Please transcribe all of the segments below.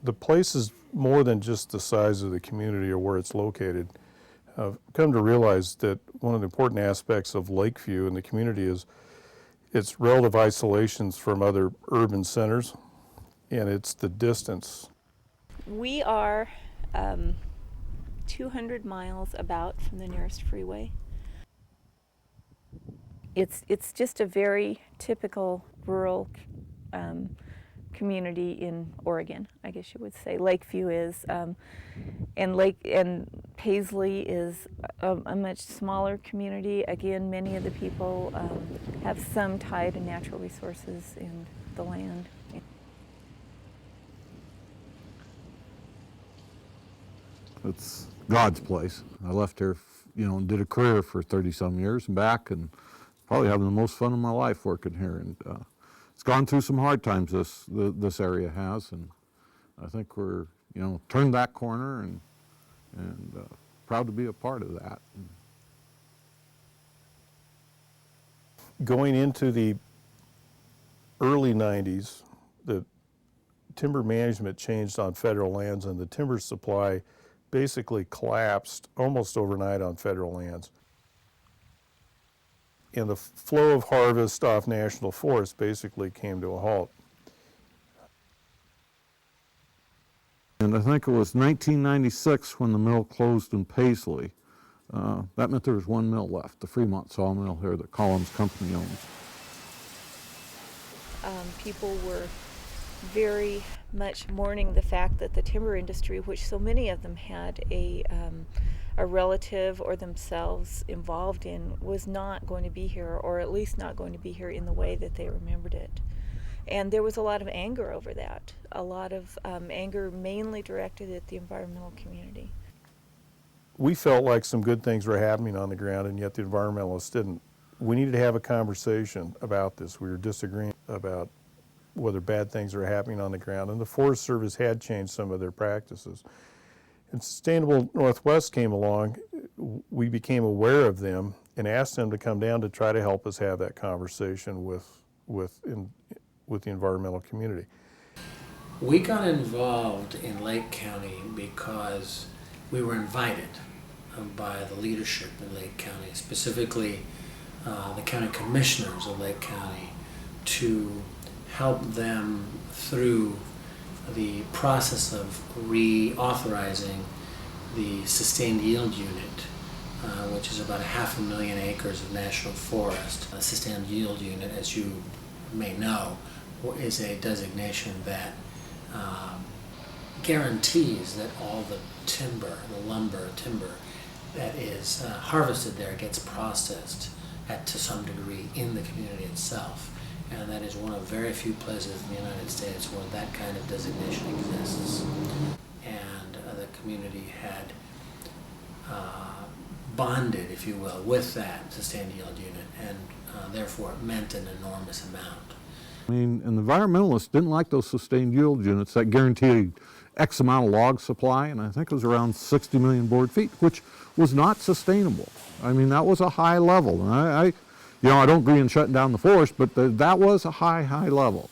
the place is more than just the size of the community or where it's located. I've come to realize that one of the important aspects of Lakeview and the community is its relative isolations from other urban centers, and it's the distance. We are 200 miles about from the nearest freeway. It's just a very typical rural community in Oregon, I guess you would say. Lakeview is, and Paisley is a much smaller community. Again, many of the people have some tie to natural resources and the land. It's God's place. I left here, and did a career for 30-some years and back, and probably having the most fun of my life working here. And it's gone through some hard times, this area has, and I think we're, turned that corner and proud to be a part of that. Going into the early 90s, the timber management changed on federal lands, and the timber supply basically collapsed almost overnight on federal lands. And the flow of harvest off national forests basically came to a halt. And I think it was 1996 when the mill closed in Paisley. That meant there was one mill left, the Fremont sawmill here that Collins Company owns. People were very much mourning the fact that the timber industry, which so many of them had a relative or themselves involved in, was not going to be here, or at least not going to be here in the way that they remembered it. And there was a lot of anger over that, a lot of anger mainly directed at the environmental community. We felt like some good things were happening on the ground, and yet the environmentalists didn't. We needed to have a conversation about this. We were disagreeing about whether bad things are happening on the ground, and the Forest Service had changed some of their practices. And Sustainable Northwest came along. We became aware of them and asked them to come down to try to help us have that conversation with the environmental community. We got involved in Lake County because we were invited by the leadership in Lake County, specifically the county commissioners of Lake County, to help them through the process of reauthorizing the sustained yield unit, which is about 500,000 acres of national forest. The sustained yield unit, as you may know, is a designation that guarantees that all the timber, timber that is harvested there gets processed to some degree in the community itself. And that is one of very few places in the United States where that kind of designation exists. And the community had bonded, if you will, with that sustained yield unit, and therefore it meant an enormous amount. And the environmentalists didn't like those sustained yield units that guaranteed X amount of log supply, and I think it was around 60 million board feet, which was not sustainable. That was a high level. And I don't agree in shutting down the forest, but that was a high level.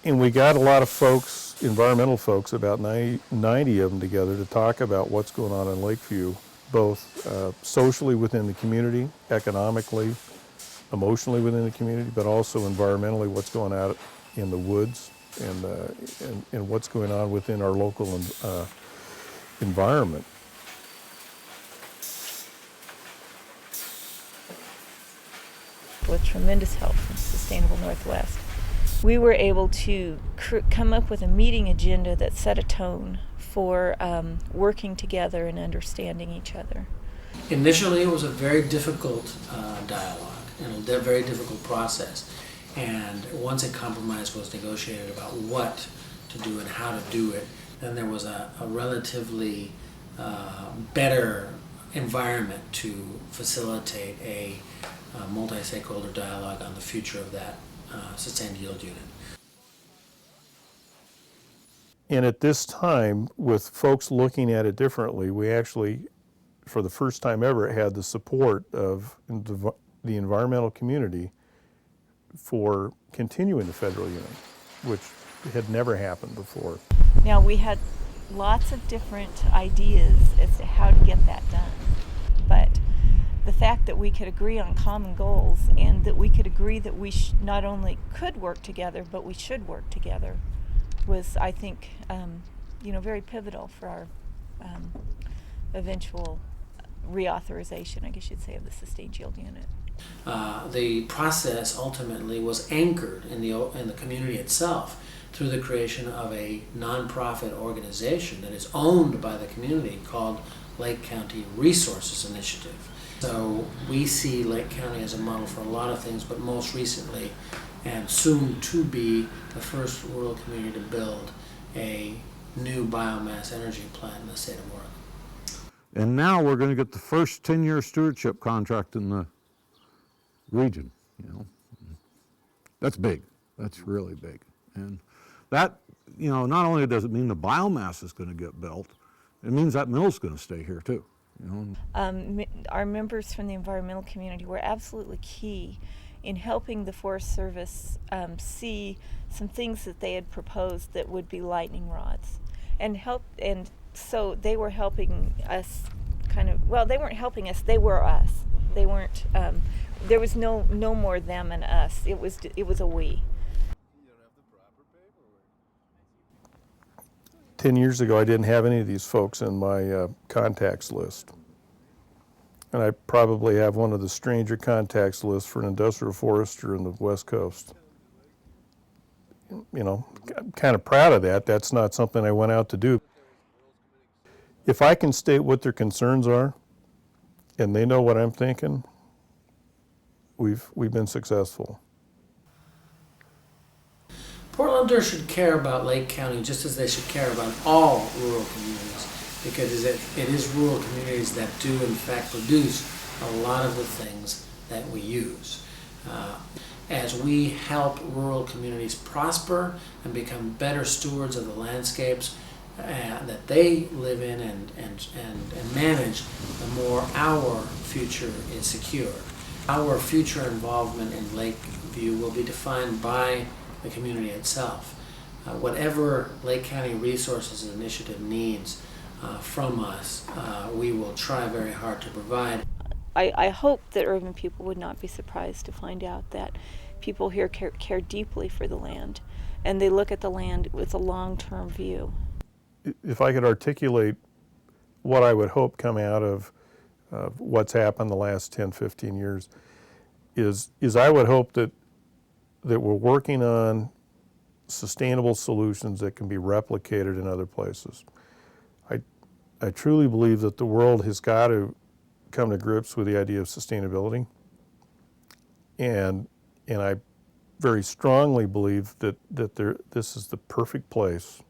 And we got a lot of folks, environmental folks, about 90 of them together to talk about what's going on in Lakeview, both socially within the community, economically, emotionally within the community, but also environmentally, what's going on in the woods and what's going on within our local environment. With tremendous help from Sustainable Northwest, we were able to come up with a meeting agenda that set a tone for working together and understanding each other. Initially, it was a very difficult dialogue and a very difficult process. And once a compromise was negotiated about what to do and how to do it, then there was a relatively better environment to facilitate a multi-stakeholder dialogue on the future of that sustained yield unit. And at this time, with folks looking at it differently, we actually for the first time ever, it had the support of the environmental community for continuing the federal unit, which had never happened before. Now, we had lots of different ideas as to how to get that done, but the fact that we could agree on common goals and that we could agree that we not only could work together, but we should work together was, I think, very pivotal for our eventual reauthorization, I guess you'd say, of the sustained yield unit. The process ultimately was anchored in the community itself through the creation of a nonprofit organization that is owned by the community called Lake County Resources Initiative. So we see Lake County as a model for a lot of things, but most recently and soon to be the first rural community to build a new biomass energy plant in the state of Oregon. And now we're going to get the first 10-year stewardship contract in the region, That's big. That's really big. And that, not only does it mean the biomass is going to get built, it means that mill's going to stay here too, Our members from the environmental community were absolutely key in helping the Forest Service see some things that they had proposed that would be lightning rods, and so they were helping us they weren't helping us, they were us. They weren't, there was no more them and us. It was a we. 10 years ago, I didn't have any of these folks in my contacts list. And I probably have one of the stranger contacts lists for an industrial forester in the West Coast. I'm kind of proud of that. That's not something I went out to do. If I can state what their concerns are, and they know what I'm thinking, we've been successful. Portlanders should care about Lake County just as they should care about all rural communities, because it is rural communities that do in fact produce a lot of the things that we use. As we help rural communities prosper and become better stewards of the landscapes that they live in and manage, the more our future is secure. Our future involvement in Lakeview will be defined by the community itself. Whatever Lake County Resources Initiative needs from us, we will try very hard to provide. I hope that urban people would not be surprised to find out that people here care deeply for the land, and they look at the land with a long-term view. If I could articulate what I would hope come out of what's happened the last 10, 15 years, is I would hope that we're working on sustainable solutions that can be replicated in other places. I truly believe that the world has got to come to grips with the idea of sustainability, and I very strongly believe that this is the perfect place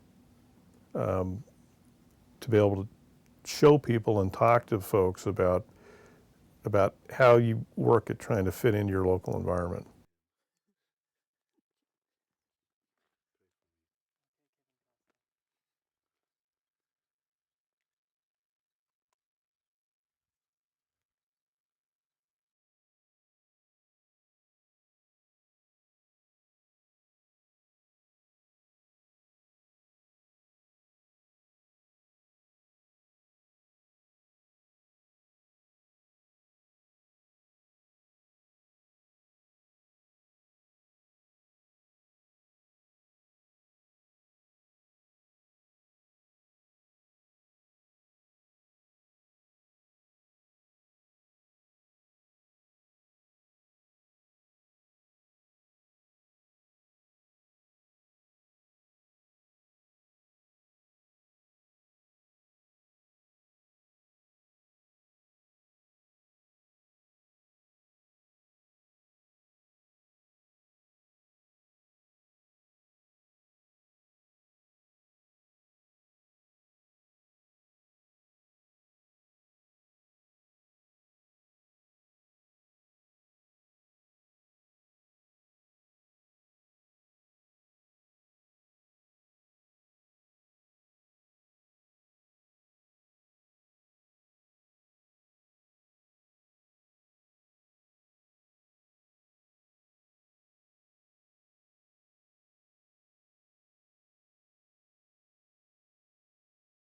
to be able to show people and talk to folks about how you work at trying to fit into your local environment.